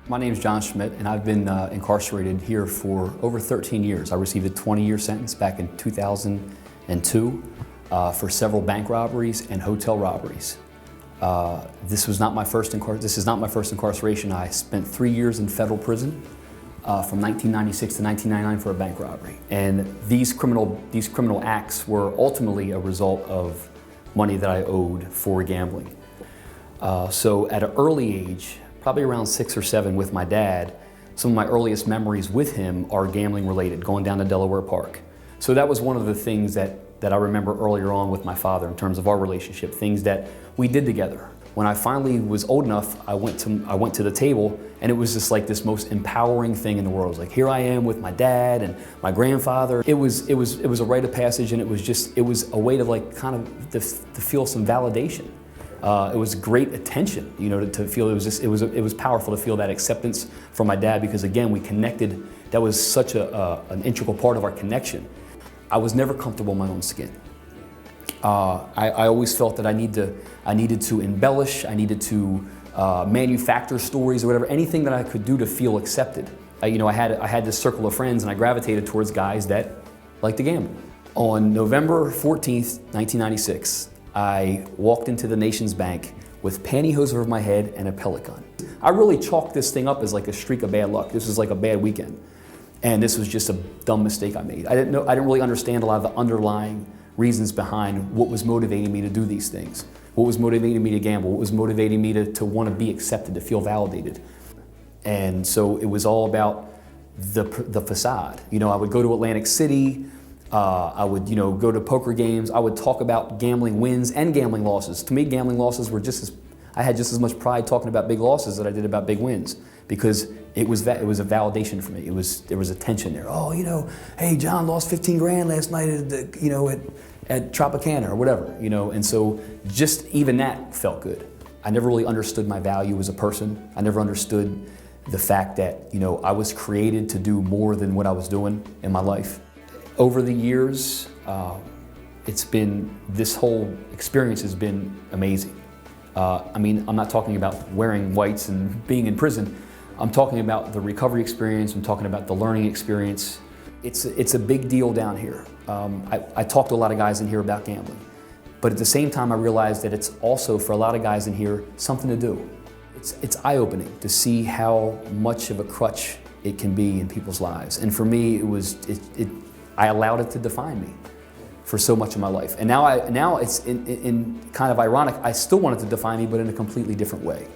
My name is John Schmidt, and I've been incarcerated here for over 13 years. I received a 20-year sentence back in 2002 for several bank robberies and hotel robberies. This is not my first incarceration. I spent 3 years in federal prison from 1996 to 1999 for a bank robbery. And these criminal acts were ultimately a result of money that I owed for gambling. So at an early age, probably around 6 or 7 with my dad, some of my earliest memories with him are gambling related, going down to Delaware Park. So that was one of the things that I remember earlier on with my father in terms of our relationship, things that we did together. When I finally was old enough, I went to the table, and it was just like this most empowering thing in the world. It was like, here I am with my dad and my grandfather. It was a rite of passage, and it was a way to like kind of to feel some validation. It was great attention, you know, to feel it was powerful to feel that acceptance from my dad, because again, we connected. That was such an integral part of our connection. I was never comfortable in my own skin. I always felt that I needed to embellish, I needed to manufacture stories or whatever, anything that I could do to feel accepted. I had this circle of friends, and I gravitated towards guys that liked to gamble. On November 14th, 1996, I walked into the Nation's Bank with pantyhose over my head and a pellet gun. I really chalked this thing up as like a streak of bad luck. This was like a bad weekend. And this was just a dumb mistake I made. I didn't really understand a lot of the underlying reasons behind what was motivating me to do these things. What was motivating me to gamble? What was motivating me to want to be accepted, to feel validated? And so it was all about the facade. You know, I would go to Atlantic City, I would, go to poker games. I would talk about gambling wins and gambling losses. To me, gambling losses were I had just as much pride talking about big losses that I did about big wins, because it was a validation for me. There was a tension there. Oh, hey, John lost 15 grand last night at Tropicana or whatever, and so just even that felt good. I never really understood my value as a person. I never understood the fact that, I was created to do more than what I was doing in my life. Over the years, this whole experience has been amazing. I'm not talking about wearing whites and being in prison. I'm talking about the recovery experience. I'm talking about the learning experience. It's a big deal down here. I talked to a lot of guys in here about gambling, but at the same time, I realized that it's also, for a lot of guys in here, something to do. It's eye-opening to see how much of a crutch it can be in people's lives. And for me, I allowed it to define me for so much of my life. And now it's in kind of ironic, I still want it to define me, but in a completely different way.